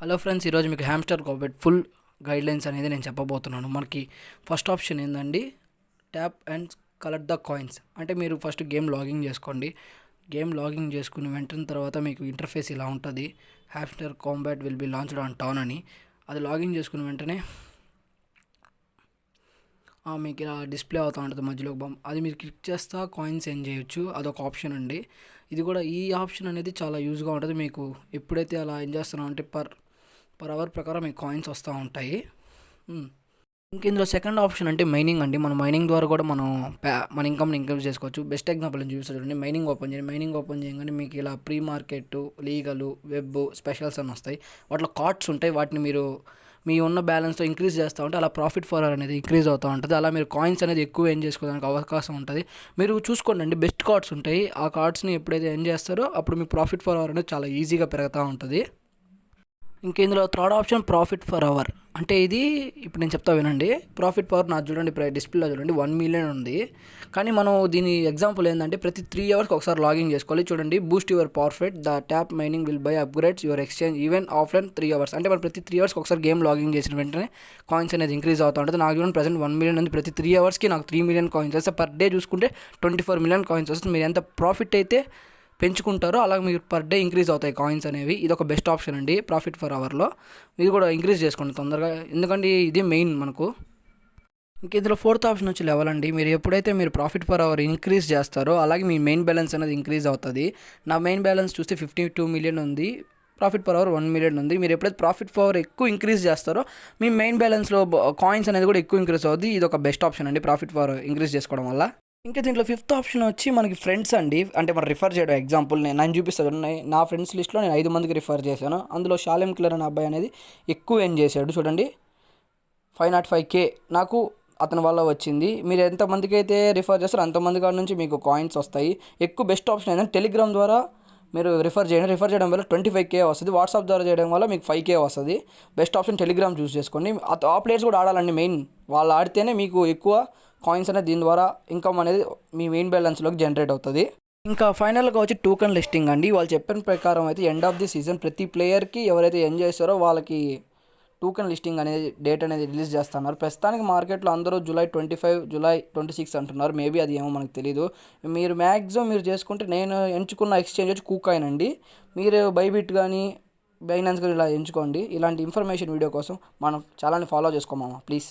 Hello friends, ఈరోజు మీకు hamster కోబెట్ full guidelines అనేది నేను చెప్పబోతున్నాను. మనకి ఫస్ట్ ఆప్షన్ ఏంటండి, tap and collect the coins. అంటే మీరు ఫస్ట్ గేమ్ లాగిన్ చేసుకోండి. గేమ్ లాగిన్ చేసుకుని వెంటనే తర్వాత మీకు ఇంటర్ఫేస్ ఇలా ఉంటుంది. Hamster Kombat will be launched on town అని. అది లాగిన్ చేసుకున్న వెంటనే మీకు ఇలా డిస్ప్లే అవుతూ ఉంటుంది మధ్యలో అది మీరు క్లిక్ చేస్తా కాయిన్స్ ఏం చేయొచ్చు. అదొక ఆప్షన్ అండి. ఇది కూడా ఈ ఆప్షన్ అనేది చాలా యూజ్గా ఉంటుంది. మీకు ఎప్పుడైతే అలా ఏం చేస్తున్నాం అంటే పర్ అవర్ ప్రకారం మీకు కాయిన్స్ వస్తూ ఉంటాయి. ఇంక ఇందులో సెకండ్ ఆప్షన్ అంటే మైనింగ్ అండి. మన మైనింగ్ ద్వారా కూడా మన ఇన్కమ్ని ఇంక్రీజ్ చేసుకోవచ్చు. బెస్ట్ ఎగ్జాంపుల్ నేను చూపిస్తాను చూడండి. మైనింగ్ ఓపెన్ చేయండి. మైనింగ్ ఓపెన్ చేయగానే మీకు ఇలా pre market, legal, web, specials అని వస్తాయి. వాటిలో కార్డ్స్ ఉంటాయి. వాటిని మీరు మీ ఉన్న బ్యాలెన్స్తో ఇంక్రీజ్ చేస్తూ ఉంటే అలా ప్రాఫిట్ ఫర్ అవర్ అనేది ఇంక్రీజ్ అవుతూ ఉంటుంది. అలా మీరు కాయిన్స్ అనేది ఎక్కువ ఎర్న్ చేసుకోవడానికి అవకాశం ఉంటుంది. మీరు చూసుకోండి అండి, బెస్ట్ కార్డ్స్ ఉంటాయి. ఆ కార్డ్స్ని ఎప్పుడైతే ఎర్న్ చేస్తారో అప్పుడు మీ ప్రాఫిట్ ఫర్ అవర్ అనేది చాలా ఈజీగా పెరుగుతూ ఉంటుంది. ఇంక ఇందులో third option profit for hour. అంటే ఇది ఇప్పుడు నేను చెప్తా వినండి. ప్రాఫిట్ పవర్ నాకు చూడండి, డిస్ప్లేలో చూడండి 1 మిలియన్ ఉంది. కానీ మనం దీని ఎగ్జాంపుల్ ఏంటంటే ప్రతి 3 అవర్స్కి ఒకసారి లాగిన్ చేసుకోవాలి. చూడండి, Boost your profit, the tap mining will buy upgrades your exchange even offline 3 hours. అంటే మనం ప్రతి 3 అవర్స్కి ఒకసారి గేమ్ లాగిన్ చేసిన వెంటనే కాయిన్స్ అనేది ఇంక్రీజ్ అవుతూ ఉంటుంది. నాకు చూడండి ప్రజెంట్ 1 మిలియన్ ఉంది. ప్రతి 3 అవర్స్కి నాకు 3 మిలియన్ కాయిన్స్ వస్తే పర్ డే చూసుకుంటే 24 మిలియన్ కాయిన్స్ వస్తుంది. మీరు ఎంత ప్రాఫిట్ అయితే పెంచుకుంటారో అలాగే మీరు పర్ డే ఇంక్రీజ్ అవుతాయి కాయిన్స్ అనేవి. ఇది ఒక బెస్ట్ ఆప్షన్ అండి ప్రాఫిట్ ఫర్ అవర్లో. మీరు కూడా ఇంక్రీజ్ చేసుకోండి తొందరగా, ఎందుకంటే ఇది మెయిన్ మనకు. ఇంక ఇందులో ఫోర్త్ ఆప్షన్ వచ్చి లెవెల్ అండి. మీరు ఎప్పుడైతే మీరు ప్రాఫిట్ పర్ అవర్ ఇంక్రీజ్ చేస్తారో అలాగే మీ మెయిన్ బ్యాలెన్స్ అనేది ఇంక్రీజ్ అవుతుంది. నా మెయిన్ బ్యాలెన్స్ చూస్తే 52 మిలియన్ ఉంది. ప్రాఫిట్ పర్ అవర్ 1 మిలియన్ ఉంది. మీరు ఎప్పుడైతే ప్రాఫిట్ పర్ అవర్ ఎక్కువ ఇంక్రీజ్ చేస్తారో మీ మెయిన్ బ్యాలెన్స్లో కాయిన్స్ అనేది కూడా ఎక్కువ ఇంక్రీజ్ అవుతుంది. ఇది ఒక బెస్ట్ ఆప్షన్ అండి ప్రాఫిట్ పర్ అవర్ ఇంక్రీజ్ చేసుకోవడం వల్ల. ఇంకా దీంట్లో ఫిఫ్త్ ఆప్షన్ వచ్చి మనకి ఫ్రెండ్స్ అండి. అంటే మనం రిఫర్ చేయడం. ఎగ్జాంపుల్ నేను చూపిస్తాను. నా ఫ్రెండ్స్ లిస్ట్లో నేను 5 మందికి రిఫర్ చేశాను. అందులో షాలెం కిల్లర్ అనే అబ్బాయి అనేది ఎక్కువ ఎర్న్ చేశాడు. చూడండి, 505K నాకు అతని వల్ల వచ్చింది. మీరు ఎంతమందికి అయితే రిఫర్ చేస్తారో అంతమంది కాడ నుంచి మీకు కాయిన్స్ వస్తాయి. ఎక్కువ బెస్ట్ ఆప్షన్ ఏంటంటే టెలిగ్రామ్ ద్వారా మీరు రిఫర్ చేయండి. రిఫర్ చేయడం వల్ల 25K వస్తుంది. వాట్సాప్ ద్వారా చేయడం వల్ల మీకు 5K వస్తుంది. బెస్ట్ ఆప్షన్ టెలిగ్రామ్ చూస్ చేసుకోండి. ఆ ప్లేయర్స్ కూడా ఆడాలండి. మెయిన్ వాళ్ళు ఆడితేనే మీకు ఎక్కువ కాయిన్స్ అనేది దీని ద్వారా ఇన్కమ్ అనేది మీ మెయిన్ బ్యాలెన్స్లోకి జనరేట్ అవుతుంది. ఇంకా ఫైనల్గా వచ్చి టోకెన్ లిస్టింగ్ అండి. వాళ్ళు చెప్పిన ప్రకారం అయితే ఎండ్ ఆఫ్ ది సీజన్ ప్రతి ప్లేయర్కి ఎవరైతే ఎంజాయ్ చేస్తారో వాళ్ళకి టోకెన్ లిస్టింగ్ అనేది డేట్ అనేది రిలీజ్ చేస్తున్నారు. ప్రస్తుతానికి మార్కెట్లో అందరూ July 25, July 26 అంటున్నారు. మేబీ అది ఏమో మనకు తెలీదు. మీరు మ్యాక్సిమం మీరు చేసుకుంటే నేను ఎంచుకున్న ఎక్స్చేంజ్ వచ్చి కూకాయిన్ అండి. మీరు బైబిట్ కానీ బైనాన్స్ కానీ ఇలా ఎంచుకోండి. ఇలాంటి ఇన్ఫర్మేషన్ వీడియో కోసం మనం ఛానల్ని ఫాలో చేసుకోమా ప్లీజ్.